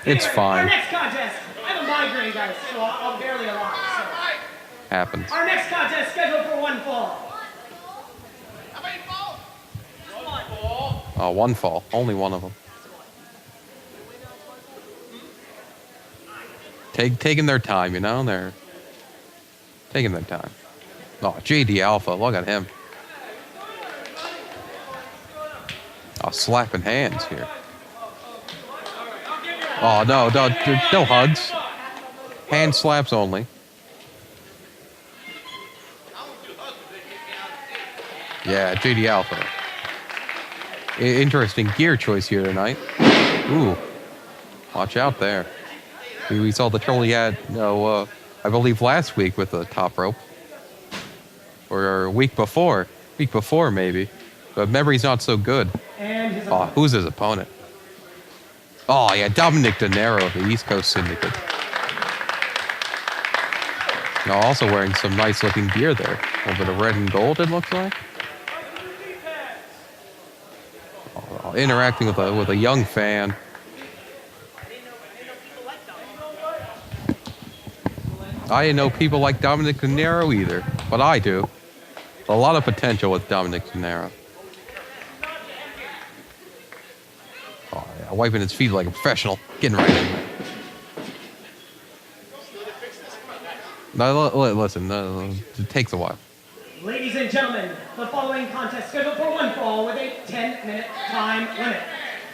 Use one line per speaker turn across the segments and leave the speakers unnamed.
It's fine.
Our next contest, I have a migraine, guys, so I'm barely alive. So.
Happens.
Our next contest scheduled for one fall.
Oh, one fall. Only one of them. Taking their time, you know? They're taking their time. Oh, JD Alpha. Look at him. Oh, slapping hands here. Oh, no hugs. Hand slaps only. Yeah, JD Alpha. Interesting gear choice here tonight. Ooh. Watch out there. We saw the trouble he had, I believe last week with the top rope. Or a week before. Week before, maybe. But memory's not so good. Oh, who's his opponent? Oh, yeah, Dominick Denaro of the East Coast Syndicate. Also wearing some nice-looking gear there. A little bit of red and gold, it looks like. Interacting with a young fan. I didn't know people like Dominick Denaro either, but I do. A lot of potential with Dominick Denaro. Oh, yeah, wiping his feet like a professional, getting right in there. No, listen, it takes a while.
Ladies and gentlemen, the following contest scheduled for one fall with a 10-minute time limit.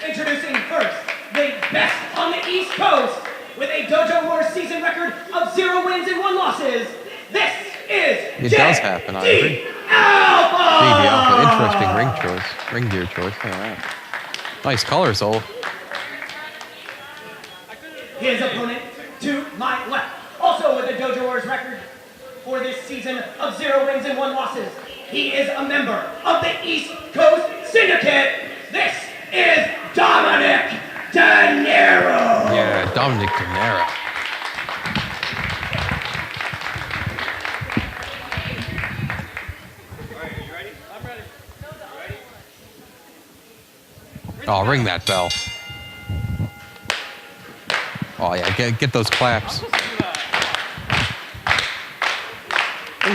Introducing first, the best on the East Coast with a Dojo Wars season record of 0 wins and 1 losses. This is
It does happen, I agree.
Alpha!
JD Alpha, interesting ring gear choice. All right. Nice colors, though.
His opponent to my left, also with a Dojo Wars record for this season of 0 wins and 1 losses. He is a member of the East Coast Syndicate. This is Dominick Denaro.
Yeah, Dominick Denaro.
Alright, you ready? I'm ready. Ready?
Oh, ring that bell. Oh, yeah, get those claps.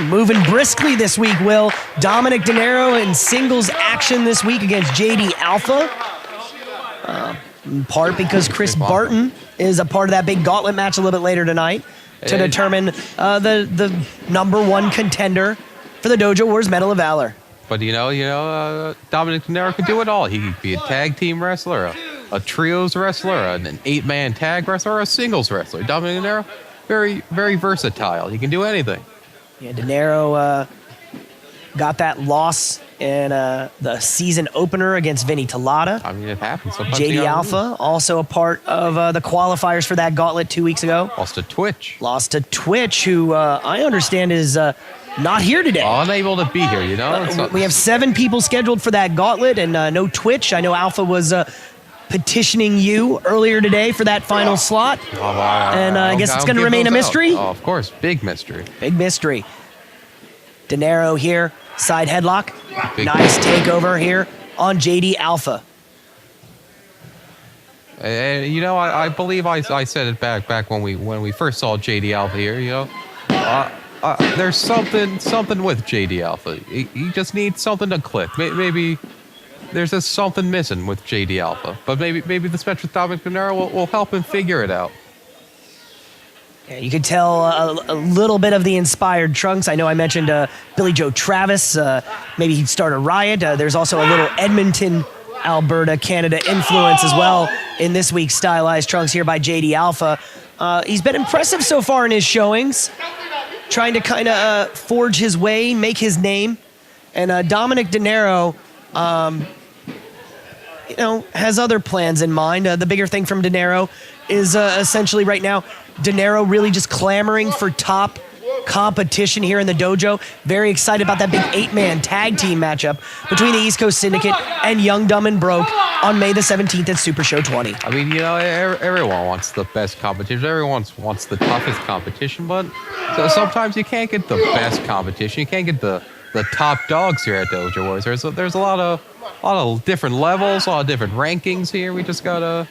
Moving briskly this week, Will. Dominick Denaro in singles action this week against JD Alpha. In part because Chris Barton is a part of that big gauntlet match a little bit later tonight to determine the #1 contender for the Dojo Wars Medal of Valor.
But Dominick Denaro can do it all. He could be a tag team wrestler, a trios wrestler, an 8-man tag wrestler, or a singles wrestler. Dominick Denaro, very, very versatile. He can do anything.
Yeah, Denaro got that loss in the season opener against Vinny Talata.
I mean, it happens. Sometimes
JD Alpha, also a part of the qualifiers for that gauntlet 2 weeks ago.
Lost to Twitch.
Lost to Twitch, who I understand is not here today.
Unable to be here,
We have 7 people scheduled for that gauntlet and no Twitch. I know Alpha was petitioning you earlier today for that final slot. And I guess it's going to remain a mystery.
Oh, of course. Big mystery.
Big mystery. Denaro here, side headlock. Nice takeover here on JD Alpha.
I believe I said it back when we first saw JD Alpha here. There's something with JD Alpha. He just needs something to click. Maybe there's just something missing with JD Alpha. But maybe this match with Dominick Denaro will help him figure it out.
Yeah, you could tell a little bit of the inspired Trunks. I know I mentioned Billy Joe Travis. Maybe he'd start a riot. There's also a little Edmonton, Alberta, Canada influence as well in this week's stylized Trunks here by JD Alpha. He's been impressive so far in his showings, trying to kind of forge his way, make his name. And Dominick Denaro, has other plans in mind. The bigger thing from Denaro is essentially right now, Denaro really just clamoring for top competition here in the dojo. Very excited about that big 8-man tag team matchup between the East Coast Syndicate and Young, Dumb, and Broke on May the 17th at Super Show 20.
I mean, everyone wants the best competition. Everyone wants the toughest competition, but sometimes you can't get the best competition. You can't get the top dogs here at Dojo Wars. There's a lot of different levels, a lot of different rankings here. We just gotta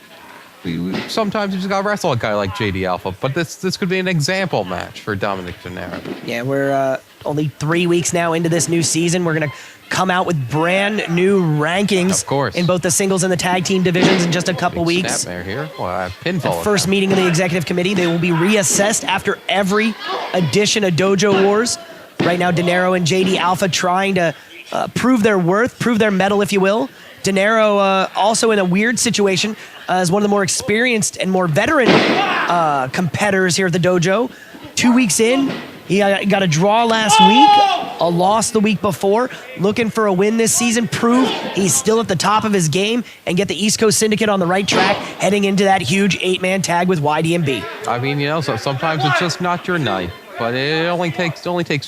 sometimes you just got to wrestle a guy like JD Alpha. But this could be an example match for Dominick Denaro.
Yeah, we're only 3 weeks now into this new season. We're going to come out with brand new rankings
Of course.
in both the singles and the tag team divisions in just a couple weeks.
Snapmare here. Well, pinfall.
First meeting of the executive committee. They will be reassessed after every edition of Dojo Wars. Right now, Denaro and JD Alpha trying to prove their worth, prove their mettle, if you will. Denaro also in a weird situation as one of the more experienced and more veteran competitors here at the dojo. 2 weeks in, he got a draw last week, a loss the week before. Looking for a win this season, prove he's still at the top of his game, and get the East Coast Syndicate on the right track, heading into that huge 8-man tag with YDMB.
I mean, so sometimes it's just not your night, but it only takes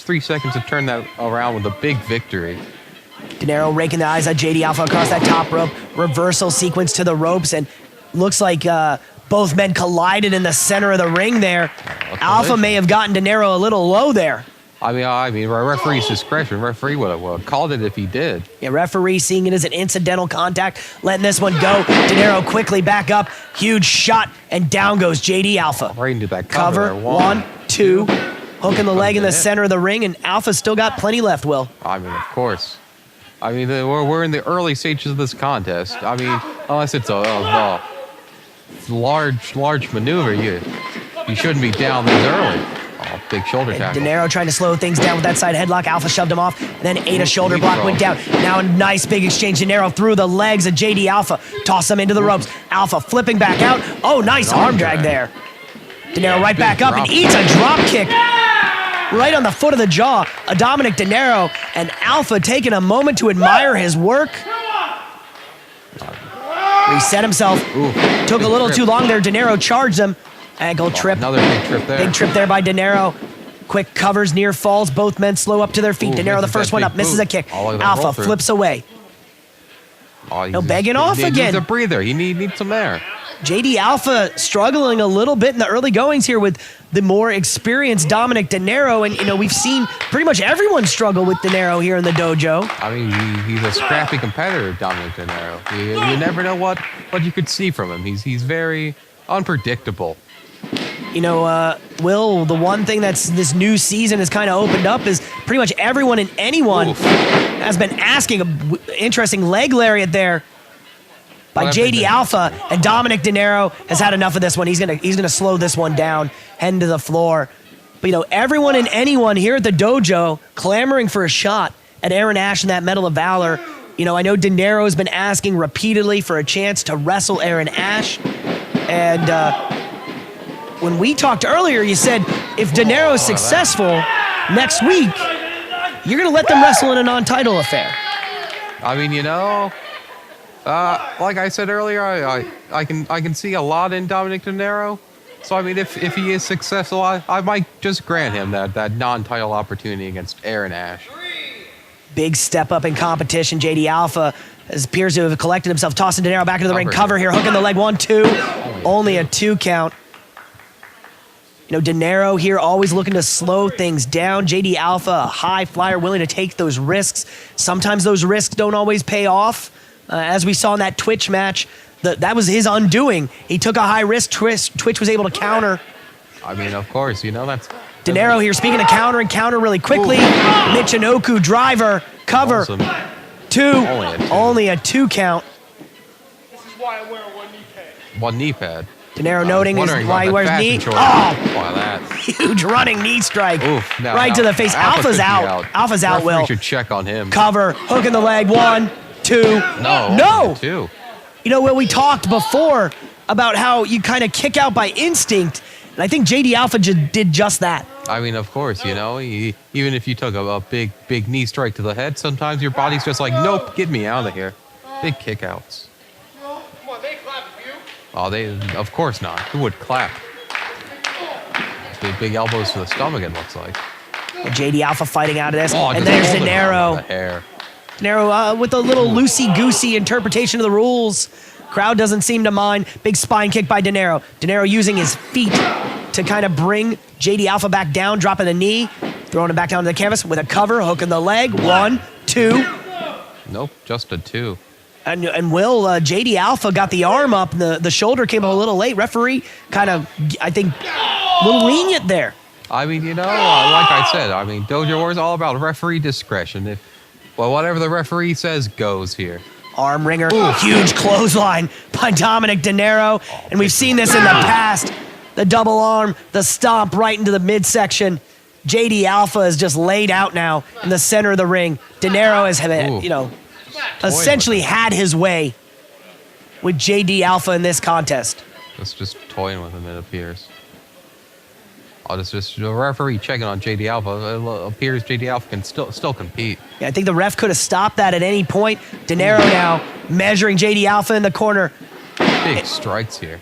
3 seconds to turn that around with a big victory.
Denaro raking the eyes at JD Alpha across that top rope, reversal sequence to the ropes, and looks like both men collided in the center of the ring there. Alpha may have gotten Denaro a little low there.
I mean, referee's discretion. Referee would have called it if he did.
Yeah, referee seeing it as an incidental contact, letting this one go. Denaro quickly back up, huge shot, and down goes JD Alpha.
Right into that
Cover,
there.
1, 2, hooking the leg in the center of the ring, and Alpha's still got plenty left, Will.
I mean, of course. I mean, we're in the early stages of this contest. I mean, unless it's a large maneuver, you shouldn't be down this early. Oh, big shoulder tackle.
Denaro trying to slow things down with that side headlock. Alpha shoved him off, then ate a shoulder block, went down. Now a nice big exchange. Denaro through the legs of JD Alpha, toss him into the ropes. Alpha flipping back out. Oh, nice arm drag there. Denaro right back up and eats a drop kick right on the foot of the jaw. A Dominick Denaro, and Alpha taking a moment to admire his work. Reset himself.
Ooh,
Took a little
trip.
too long there. Denaro charged him. Ankle trip.
Another big trip there.
Big trip there by Denaro. Quick covers, near falls. Both men slow up to their feet.
Ooh,
Denaro the
misses
first
that
one
big
up, misses
boot.
a kick.
All of that
Alpha
roll through.
flips away.
Oh,
No, begging off
he
again.
needs a breather. He needs some air.
JD Alpha struggling a little bit in the early goings here with the more experienced Dominick Denaro. And, we've seen pretty much everyone struggle with Denaro here in the dojo.
I mean, he's a scrappy competitor, Dominick Denaro. You never know what you could see from him. He's very unpredictable.
Will, the one thing that's this new season has kind of opened up is pretty much everyone and anyone
Oof.
has been asking an interesting leg lariat there by
What
JD
happened?
Alpha, and Dominick Denaro has had enough of this one. He's gonna slow this one down, heading to the floor. But everyone and anyone here at the dojo clamoring for a shot at Aaron Ash and that Medal of Valor. I know Denaro has been asking repeatedly for a chance to wrestle Aaron Ash, and when we talked earlier, you said if Denaro is successful next week, you're gonna let them wrestle in a non-title affair.
I mean, like I said earlier, I can see a lot in Dominick Denaro. So I mean, if he is successful, I might just grant him that non-title opportunity against Aaron Ash.
Big step up in competition. JD Alpha appears to have collected himself, tossing Denaro back into the ring. Cover here, hooking the leg, 1, 2. Only a 2 count. Denaro here always looking to slow things down. JD Alpha, a high flyer, willing to take those risks. Sometimes those risks don't always pay off. As we saw in that Twitch match, that was his undoing. He took a high risk. Twitch was able to counter.
I mean, of course, that's...
Denaro here, speaking of counter really quickly. Michinoku driver, cover,
Awesome.
2.
Only a 2.
Only a 2 count.
This is why I wear one knee pad.
One knee pad.
Denaro noting is
Wondering
why he
about
wears
that
knee.
fashion choice.
Oh,
Why that?
huge running knee strike.
Oof,
right to the face.
Alpha
Alpha's
could be
out. Alpha's out,
Referee
Will.
should check on him.
Cover, hooking the leg, 1, 2.
No.
No.
2.
Will, we talked before about how you kind of kick out by instinct, and I think JD Alpha did just that.
I mean, of course, even if you took a big knee strike to the head, sometimes your body's just like, nope, get me out of here. Big kickouts.
Come on, they clap for you.
Oh, of course not. Who would clap? Big elbows to the stomach, it looks like.
And JD Alpha fighting out of this,
Oh,
and
just
there's
holding on
Denaro.
with the hair.
Denaro with a little loosey-goosey interpretation of the rules. Crowd doesn't seem to mind. Big spine kick by Denaro. Denaro using his feet to kind of bring JD Alpha back down, dropping the knee, throwing him back down to the canvas with a cover, hooking the leg. 1, 2.
Nope, just a 2.
And Will, JD Alpha got the arm up, and the shoulder came up a little late. Referee kind of, I think, a little lenient there.
I mean, like I said, I mean, Dojo Wars is all about referee discretion. Well, whatever the referee says goes here.
Arm wringer, huge clothesline by Dominick Denaro. And we've seen this in the past. The double arm, the stomp right into the midsection. JD Alpha is just laid out now in the center of the ring. Denaro has, essentially had his way with JD Alpha in this contest.
Just toying with him, it appears. Just the referee checking on JD Alpha. It appears JD Alpha can still compete.
Yeah, I think the ref could have stopped that at any point. Denaro now measuring JD Alpha in the corner.
Big strikes here.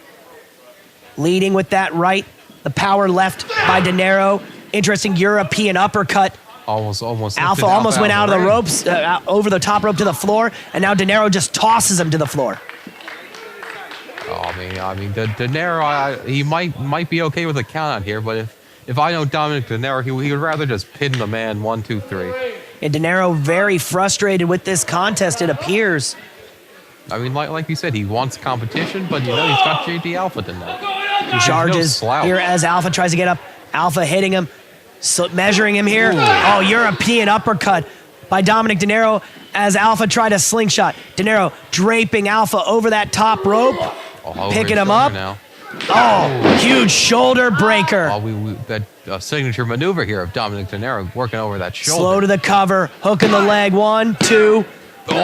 Leading with that right. The power left by Denaro. Interesting European uppercut.
Almost.
Alpha almost went out of the ropes, over the top rope to the floor, and now Denaro just tosses him to the floor.
Oh, I mean, Denaro, he might be okay with a count out here, but if I know Dominick Denaro, he would rather just pin the man 1, 2, 3.
And Denaro very frustrated with this contest, it appears.
I mean, like you said, he wants competition, but he's got JD Alpha tonight.
He charges here as Alpha tries to get up. Alpha hitting him, measuring him here. Oh, European uppercut by Dominick Denaro as Alpha tried a slingshot. Denaro draping Alpha over that top rope, picking him up. Now. Oh, huge shoulder breaker.
That signature maneuver here of Dominick Denaro working over that shoulder.
Slow to the cover, hooking the leg. 1, 2, 3.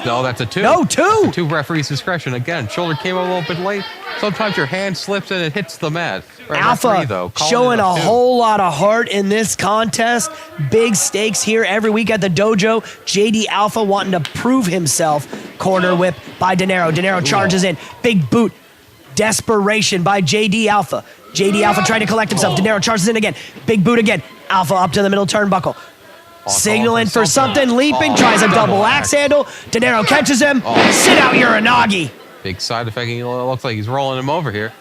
No, that's a 2.
No, 2.
2 referee's discretion. Again, shoulder came a little bit late. Sometimes your hand slips and it hits the mat.
Alpha showing a whole lot of heart in this contest. Big stakes here every week at the dojo. JD Alpha wanting to prove himself. Corner whip by Denaro. Denaro charges in. Big boot. Desperation by JD Alpha. JD Alpha trying to collect himself. Denaro charges in again. Big boot again. Alpha up to the middle turnbuckle. Signaling for something. Leaping. Tries a double axe handle. Denaro catches him. Sit out Uranagi.
Big side effect. He looks like he's rolling him over here.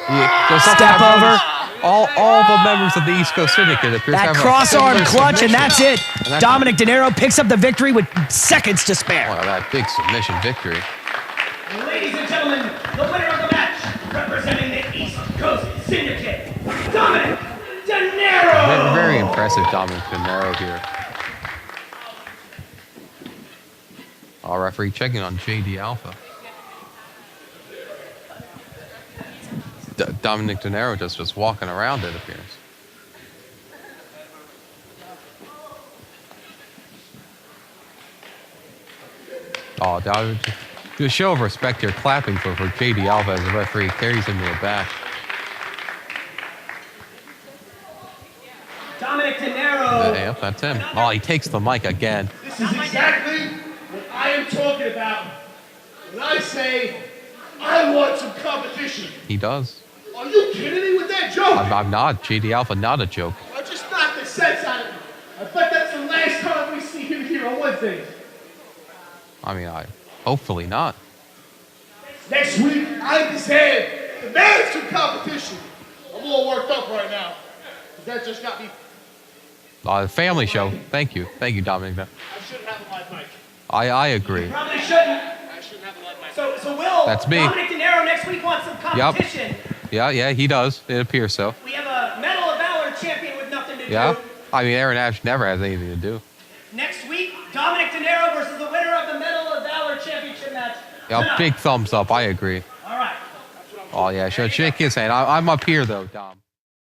Step over.
All the members of the East Coast Syndicate appear to have
that cross-arm clutch, and that's it. Dominick Denaro picks up the victory with seconds to spare.
Wow, that big submission victory.
Ladies and gentlemen, the winner of the match, representing the East Coast Syndicate, Dominick Denaro.
Very impressive, Dominick Denaro here. Our referee checking on JD Alpha. Dominick Denaro just walking around, it appears. Oh, do a show of respect here, clapping for JD Alpha as the referee carries him to the back.
Dominick Denaro.
Yep, that's him. Oh, he takes the mic again.
This is exactly what I am talking about when I say I want some competition.
He does.
Are you kidding me with that joke?
I'm not. JD Alpha, not a joke.
I just knocked the sense out of me. I bet that's the last time we see him here on Wednesdays.
I mean, hopefully not.
Next week, I deserve the management competition. I'm all worked up right now. That just got me.
The family show. Thank you, Dominic.
I shouldn't have a live mic.
I agree.
Probably shouldn't.
I shouldn't have a live mic.
So Will,
That's me.
Dominick Denaro next week wants some competition.
Yep. Yeah, he does. It appears so.
We have a Medal of Valor champion with nothing to do.
Yeah. I mean, Aaron Ash never has anything to do.
Next week, Dominick Denaro versus the winner of the Medal of Valor championship match.
Yeah, big thumbs up. I agree.
All right.
Oh, yeah, shake his hand. I'm up here, though, Dom.